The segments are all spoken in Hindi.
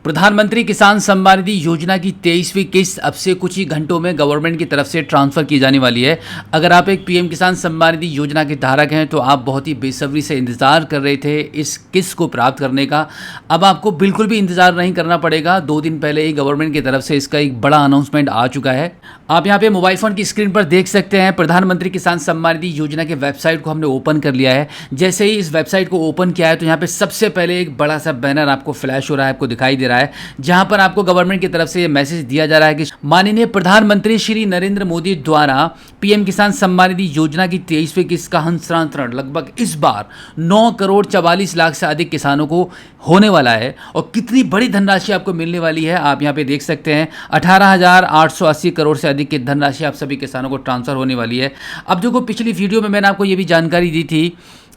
प्रधानमंत्री किसान सम्मान निधि योजना की 23वीं किस्त अब से कुछ ही घंटों में गवर्नमेंट की तरफ से ट्रांसफ़र की जाने वाली है। अगर आप एक पीएम किसान सम्मान निधि योजना के धारक हैं तो आप बहुत ही बेसब्री से इंतज़ार कर रहे थे इस किस्त को प्राप्त करने का। अब आपको बिल्कुल भी इंतज़ार नहीं करना पड़ेगा। 2 दिन पहले ही गवर्नमेंट की तरफ से इसका एक बड़ा अनाउंसमेंट आ चुका है। आप यहाँ पे मोबाइल फ़ोन की स्क्रीन पर देख सकते हैं प्रधानमंत्री किसान सम्मान निधि योजना के वेबसाइट को हमने ओपन कर लिया है। जैसे ही इस वेबसाइट को ओपन किया है तो यहाँ पे सबसे पहले एक बड़ा सा बैनर आपको फ्लैश हो रहा है, आपको दिखाई दे रहा है, जहां पर आपको गवर्नमेंट की तरफ से ये मैसेज दिया जा रहा है कि माननीय प्रधानमंत्री श्री नरेंद्र मोदी द्वारा पीएम किसान सम्मान निधि योजना की 23वीं किस्त का हस्तांतरण लगभग इस बार 9 करोड़ 44 लाख से अधिक किसानों को होने वाला है। और कितनी बड़ी धनराशि आपको मिलने वाली है आप यहाँ पे देख सकते हैं। 18,880 करोड़ से अधिक की धनराशि आप सभी किसानों को ट्रांसफर होने वाली है। अब देखो, पिछली वीडियो में मैंने आपको ये भी जानकारी दी थी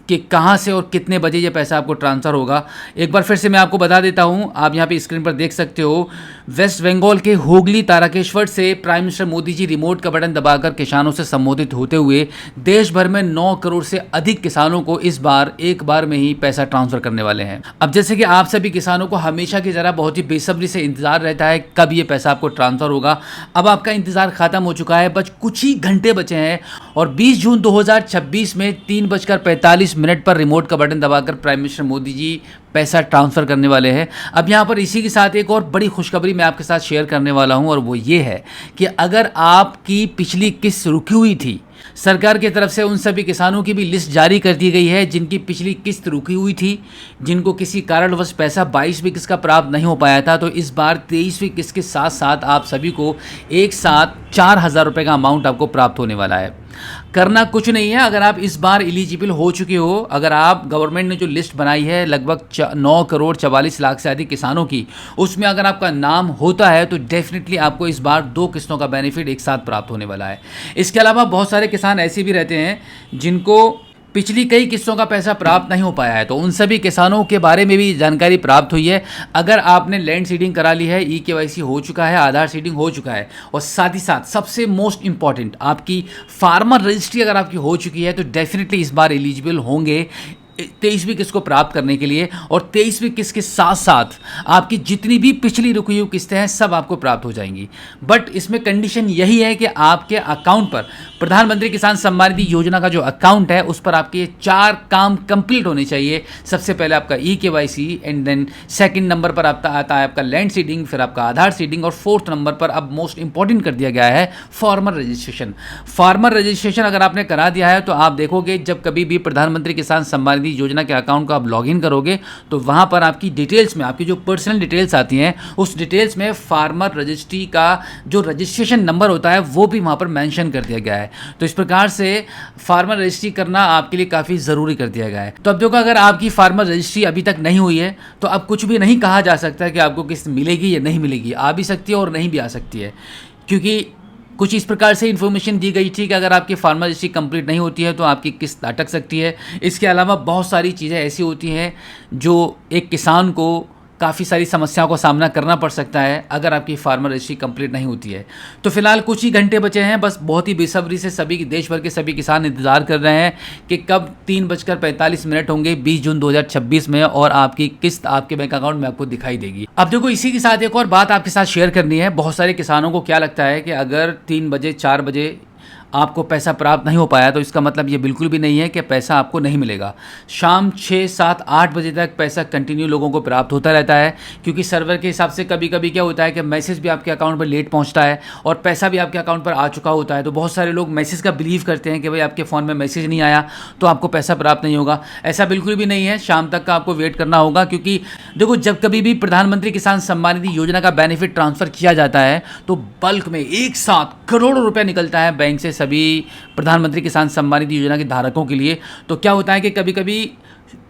कि कहाँ से और कितने बजे ये पैसा आपको ट्रांसफ़र होगा। एक बार फिर से मैं आपको बता देता हूँ। आप यहाँ पे स्क्रीन पर देख सकते हो, वेस्ट बंगाल के हुगली तारकेश्वर से prime minister Modi ji remote का बटन दबाकर किसानों से संबोधित होते हुए देश भर में 9 करोड़ से अधिक किसानों को इस बार एक बार में ही पैसा ट्रांसफ़र करने वाले हैं। अब जैसे कि आप सभी किसानों को हमेशा की तरह बहुत ही बेसब्री से इंतजार रहता है कब ये पैसा आपको ट्रांसफ़र होगा। अब आपका इंतजार खत्म हो चुका है, बस कुछ ही घंटे बचे हैं और 20 जून 2026 में 3:45 पर रिमोट का बटन दबाकर प्राइम मिनिस्टर मोदी जी पैसा ट्रांसफ़र करने वाले हैं। अब यहाँ पर इसी के साथ एक और बड़ी खुशखबरी मैं आपके साथ शेयर करने वाला हूँ और वो ये है कि अगर आपकी पिछली किस्त रुकी हुई थी, सरकार की तरफ से उन सभी किसानों की भी लिस्ट जारी कर दी गई है जिनकी पिछली किस्त रुकी हुई थी, जिनको किसी कारणवश पैसा 22वीं किस्त का प्राप्त नहीं हो पाया था। तो इस बार 23वीं किस्त के साथ साथ आप सभी को एक साथ 4,000 रुपये का अमाउंट आपको प्राप्त होने वाला है। करना कुछ नहीं है। अगर आप इस बार एलिजिबल हो चुके हो, अगर आप गवर्नमेंट ने जो लिस्ट बनाई है लगभग 9 करोड़ 44 लाख से अधिक किसानों की, उसमें अगर आपका नाम होता है तो डेफिनेटली आपको इस बार 2 किस्तों का बेनिफिट एक साथ प्राप्त होने वाला है। इसके अलावा बहुत सारे किसान ऐसे भी रहते हैं जिनको पिछली कई किस्तों का पैसा प्राप्त नहीं हो पाया है, तो उन सभी किसानों के बारे में भी जानकारी प्राप्त हुई है। अगर आपने लैंड सीडिंग करा ली है, ई-केवाईसी हो चुका है, आधार सीडिंग हो चुका है और साथ ही साथ सबसे मोस्ट इंपॉर्टेंट आपकी फार्मर रजिस्ट्री अगर आपकी हो चुकी है तो डेफिनेटली इस बार एलिजिबल होंगे 23वीं किस्त को प्राप्त करने के लिए। और 23वीं किस्त के साथ साथ आपकी जितनी भी पिछली रुकी हुई किस्तें हैं सब आपको प्राप्त हो जाएंगी। बट इसमें कंडीशन यही है कि आपके अकाउंट पर प्रधानमंत्री किसान सम्मान निधि योजना का जो अकाउंट है उस पर आपके 4 काम कंप्लीट होने चाहिए। सबसे पहले आपका e KYC and then second number पर आता है आपका लैंड सीडिंग, फिर आपका आधार सीडिंग और 4th नंबर पर अब मोस्ट इंपॉर्टेंट कर दिया गया है फार्मर रजिस्ट्रेशन। फार्मर रजिस्ट्रेशन अगर आपने करा दिया है तो आप देखोगे जब कभी भी प्रधानमंत्री किसान सम्मान निधि योजना के अकाउंट को आप लॉगिन करोगे तो वहां पर आपकी डिटेल्स में आपकी जो पर्सनल डिटेल्स आती हैं उस डिटेल्स में फार्मर रजिस्ट्री का जो रजिस्ट्रेशन नंबर होता है वो भी वहां पर मेंशन कर दिया गया है। तो इस प्रकार से फार्मर रजिस्ट्री करना आपके लिए काफ़ी ज़रूरी कर दिया गया है। तो अब देखो, अगर आपकी फार्मर रजिस्ट्री अभी तक नहीं हुई है तो अब कुछ भी नहीं कहा जा सकता कि आपको किस्त मिलेगी या नहीं मिलेगी। आ भी सकती है और नहीं भी आ सकती है, क्योंकि कुछ इस प्रकार से इन्फॉर्मेशन दी गई थी कि अगर आपकी फार्मर रजिस्ट्री कंप्लीट नहीं होती है तो आपकी किस्त अटक सकती है। इसके अलावा बहुत सारी चीज़ें ऐसी होती हैं जो एक किसान को काफ़ी सारी समस्याओं का सामना करना पड़ सकता है अगर आपकी फार्मर रजिस्ट्री कंप्लीट नहीं होती है। तो फिलहाल कुछ ही घंटे बचे हैं, बस बहुत ही बेसब्री से सभी देश भर के सभी किसान इंतजार कर रहे हैं कि कब 3:45 होंगे 20 जून 2026 में और आपकी किस्त आपके बैंक अकाउंट में आपको दिखाई देगी। अब देखो, इसी के साथ एक और बात आपके साथ शेयर करनी है। बहुत सारे किसानों को क्या लगता है कि अगर 3 बजे 4 बजे आपको पैसा प्राप्त नहीं हो पाया तो इसका मतलब ये बिल्कुल भी नहीं है कि पैसा आपको नहीं मिलेगा। शाम 6, 7, 8 बजे तक पैसा कंटिन्यू लोगों को प्राप्त होता रहता है, क्योंकि सर्वर के हिसाब से कभी कभी क्या होता है कि मैसेज भी आपके अकाउंट पर लेट पहुंचता है और पैसा भी आपके अकाउंट पर आ चुका होता है। तो बहुत सारे लोग मैसेज का बिलीव करते हैं कि भाई आपके फ़ोन में मैसेज नहीं आया तो आपको पैसा प्राप्त नहीं होगा। ऐसा बिल्कुल भी नहीं है, शाम तक का आपको वेट करना होगा। क्योंकि देखो, जब कभी भी प्रधानमंत्री किसान सम्मान निधि योजना का बेनिफिट ट्रांसफ़र किया जाता है तो बल्क में एक साथ करोड़ों रुपये निकलता है बैंक से सभी प्रधानमंत्री किसान सम्मान निधि योजना के धारकों के लिए। तो क्या होता है कि कभी कभी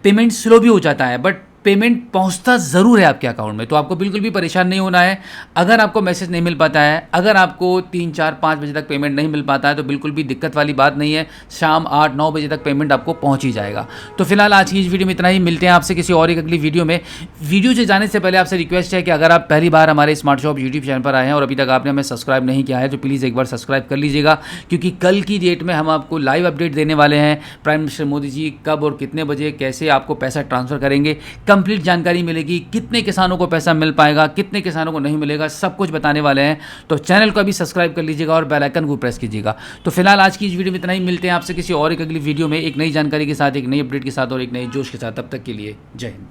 पेमेंट स्लो भी हो जाता है, बट पेमेंट पहुंचता ज़रूर है आपके अकाउंट में। तो आपको बिल्कुल भी परेशान नहीं होना है। अगर आपको मैसेज नहीं मिल पाता है, अगर आपको 3, 4, 5 बजे तक पेमेंट नहीं मिल पाता है तो बिल्कुल भी दिक्कत वाली बात नहीं है। शाम 8, 9 बजे तक पेमेंट आपको पहुंच ही जाएगा। तो फिलहाल आज की इस वीडियो में इतना ही। मिलते हैं आपसे किसी और एक अगली वीडियो में। वीडियो से जाने से पहले आपसे रिक्वेस्ट है कि अगर आप पहली बार हमारे स्मार्ट शॉप यूट्यूब चैनल पर आए हैं और अभी तक आपने हमें सब्सक्राइब नहीं किया है तो प्लीज़ एक बार सब्सक्राइब कर लीजिएगा, क्योंकि कल की डेट में हम आपको लाइव अपडेट देने वाले हैं। प्राइम मिनिस्टर मोदी जी कब और कितने बजे कैसे आपको पैसा ट्रांसफ़र करेंगे, कब कंप्लीट जानकारी मिलेगी, कितने किसानों को पैसा मिल पाएगा, कितने किसानों को नहीं मिलेगा, सब कुछ बताने वाले हैं। तो चैनल को अभी सब्सक्राइब कर लीजिएगा और बेल आइकन को प्रेस कीजिएगा। तो फिलहाल आज की इस वीडियो में इतना ही, मिलते हैं आपसे किसी और एक अगली वीडियो में एक नई जानकारी के साथ, एक नई अपडेट के साथ और एक नए जोश के साथ। तब तक के लिए जय हिंद।